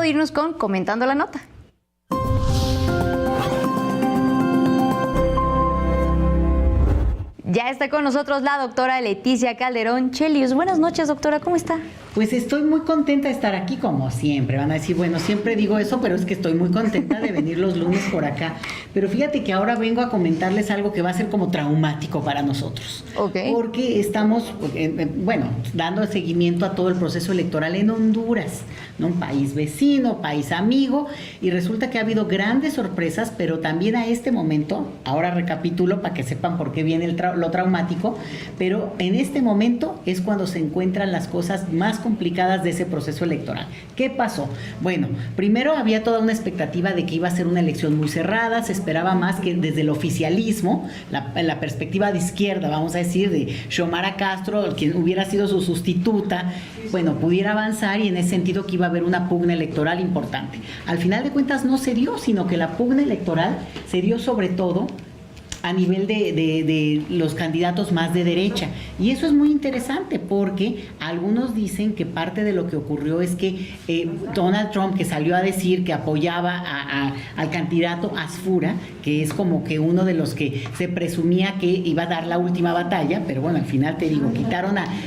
de irnos con Comentando la Nota. Ya está con nosotros la doctora Leticia Calderón Chelius. Buenas noches, doctora, ¿cómo está? Pues estoy muy contenta de estar aquí como siempre. Van a decir, bueno, siempre digo eso, pero es que estoy muy contenta de venir los lunes por acá. Pero fíjate que ahora vengo a comentarles algo que va a ser como traumático para nosotros. Okay. Porque estamos, dando seguimiento a todo el proceso electoral en Honduras, ¿no? Un país vecino, país amigo, y resulta que ha habido grandes sorpresas, pero también a este momento, ahora recapitulo para que sepan por qué viene lo traumático, pero en este momento es cuando se encuentran las cosas más complicadas de ese proceso electoral. ¿Qué pasó? Bueno, primero había toda una expectativa de que iba a ser una elección muy cerrada, se esperaba más que desde el oficialismo, la perspectiva de izquierda, vamos a decir, de Xiomara Castro, quien hubiera sido su sustituta, bueno, pudiera avanzar, y en ese sentido que iba a haber una pugna electoral importante. Al final de cuentas no se dio, sino que la pugna electoral se dio sobre todo a nivel de los candidatos más de derecha. Y eso es muy interesante porque algunos dicen que parte de lo que ocurrió es que Donald Trump, que salió a decir que apoyaba al candidato Asfura, que es como que uno de los que se presumía que iba a dar la última batalla, pero bueno, al final te digo,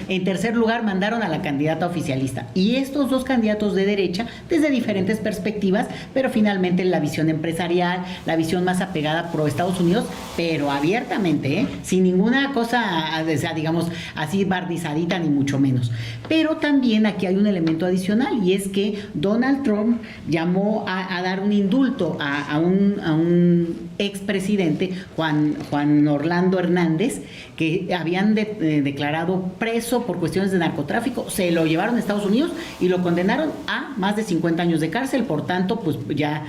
en tercer lugar mandaron a la candidata oficialista. Y estos dos candidatos de derecha, desde diferentes perspectivas, pero finalmente la visión empresarial, la visión más apegada pro Estados Unidos, pero abiertamente, sin ninguna cosa, o sea, digamos, así bardizadita ni mucho menos. Pero también aquí hay un elemento adicional, y es que Donald Trump llamó a dar un indulto a un expresidente, Juan Orlando Hernández, que habían declarado preso por cuestiones de narcotráfico. Se lo llevaron a Estados Unidos y lo condenaron a más de 50 años de cárcel. Por tanto, pues ya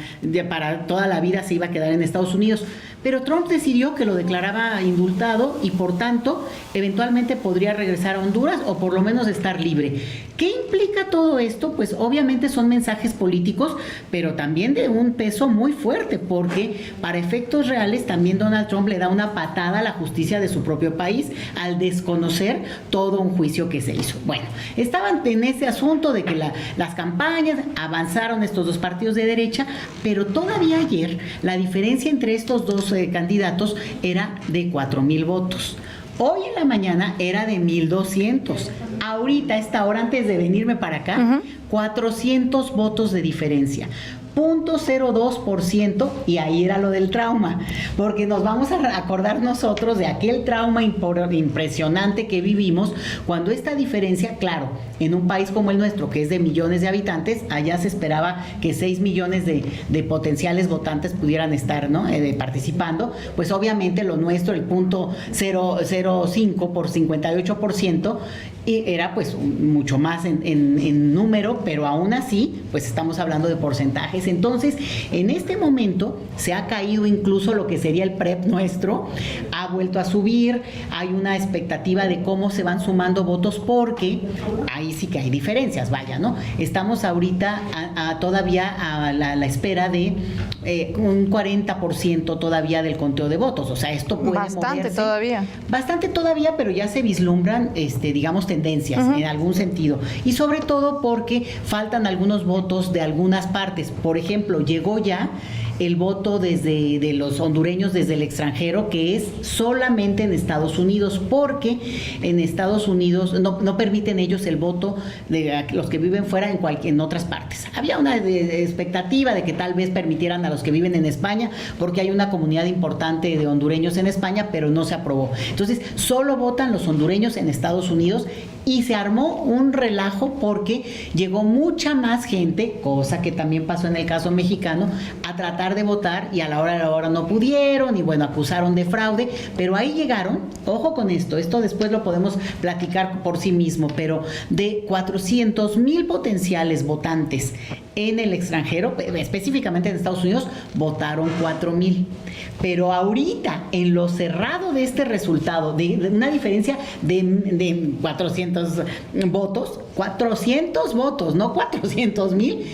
para toda la vida se iba a quedar en Estados Unidos. Pero Trump decidió que lo declaraba indultado y por tanto eventualmente podría regresar a Honduras, o por lo menos estar libre. ¿Qué implica todo esto? Pues obviamente son mensajes políticos, pero también de un peso muy fuerte, porque para efectos reales también Donald Trump le da una patada a la justicia de su propio país al desconocer todo un juicio que se hizo. Bueno, estaban en ese asunto de que las campañas avanzaron estos dos partidos de derecha, pero todavía ayer la diferencia entre estos dos candidatos era de 4,000 votos. Hoy en la mañana era de 1,200. Ahorita, a esta hora, antes de venirme para acá, 400 votos de diferencia. 0.02%, y ahí era lo del trauma, porque nos vamos a acordar nosotros de aquel trauma impresionante que vivimos cuando esta diferencia, claro, en un país como el nuestro, que es de millones de habitantes, allá se esperaba que 6 millones de potenciales votantes pudieran estar, ¿no? Participando, pues obviamente lo nuestro, el 0.005 por 58%, era pues mucho más en número, pero aún así, pues estamos hablando de porcentajes. Entonces, en este momento se ha caído incluso lo que sería el PREP nuestro, ha vuelto a subir, hay una expectativa de cómo se van sumando votos, porque ahí sí que hay diferencias, vaya, ¿no? Estamos ahorita todavía a la espera de un 40% todavía del conteo de votos, o sea, esto puede moverse. Bastante todavía, pero ya se vislumbran, digamos, tendencias en algún sentido, y sobre todo porque faltan algunos votos de algunas partes. Por ejemplo, llegó ya el voto de los hondureños desde el extranjero, que es solamente en Estados Unidos, porque en Estados Unidos no permiten ellos el voto de los que viven fuera en otras partes. Había una expectativa de que tal vez permitieran a los que viven en España, porque hay una comunidad importante de hondureños en España, pero no se aprobó. Entonces, solo votan los hondureños en Estados Unidos, y se armó un relajo porque llegó mucha más gente, cosa que también pasó en el caso mexicano, a tratar de votar, y a la hora no pudieron, y bueno, acusaron de fraude, pero ahí llegaron, ojo con esto después lo podemos platicar por sí mismo, pero de 400,000 potenciales votantes en el extranjero, específicamente en Estados Unidos, votaron 4,000. Pero ahorita, en lo cerrado de este resultado, de una diferencia de 400 votos, no 400,000,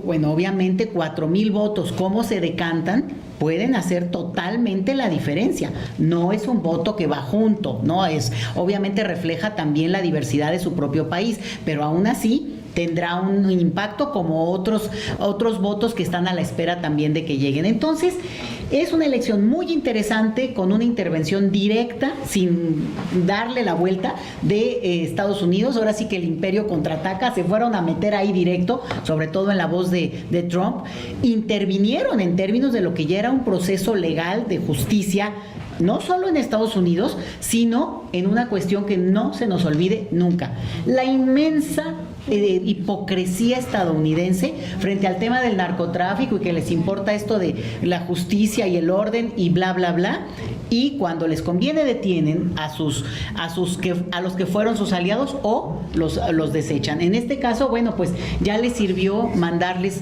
bueno, obviamente 4,000 votos, ¿cómo se decantan? Pueden hacer totalmente la diferencia. No es un voto que va junto, no es, obviamente refleja también la diversidad de su propio país, pero aún así tendrá un impacto, como otros votos que están a la espera también de que lleguen. Entonces, es una elección muy interesante, con una intervención directa, sin darle la vuelta, de Estados Unidos. Ahora sí que el imperio contraataca, se fueron a meter ahí directo, sobre todo en la voz de Trump. Intervinieron en términos de lo que ya era un proceso legal de justicia, no solo en Estados Unidos, sino en una cuestión que no se nos olvide nunca: la inmensa hipocresía estadounidense frente al tema del narcotráfico, y que les importa esto de la justicia y el orden y bla bla bla, y cuando les conviene detienen a los que fueron sus aliados o los desechan. En este caso, bueno, pues ya les sirvió mandarles,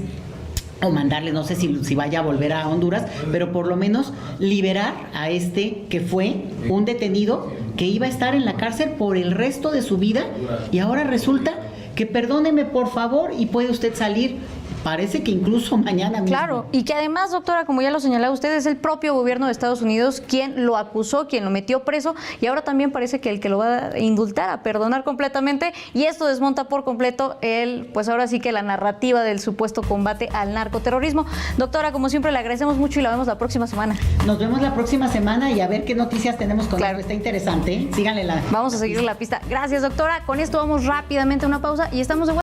no sé si vaya a volver a Honduras, pero por lo menos liberar a este que fue un detenido que iba a estar en la cárcel por el resto de su vida, y ahora resulta que perdóneme por favor y puede usted salir. Parece que incluso mañana mismo. Claro, y que además, doctora, como ya lo señalaba usted, es el propio gobierno de Estados Unidos quien lo acusó, quien lo metió preso, y ahora también parece que el que lo va a indultar, a perdonar completamente, y esto desmonta por completo pues ahora sí que la narrativa del supuesto combate al narcoterrorismo. Doctora, como siempre, le agradecemos mucho y la vemos la próxima semana. Nos vemos la próxima semana y a ver qué noticias tenemos con esto. Está interesante, ¿eh? Síganle Vamos a seguir la pista. Gracias, doctora. Con esto vamos rápidamente a una pausa y estamos de vuelta.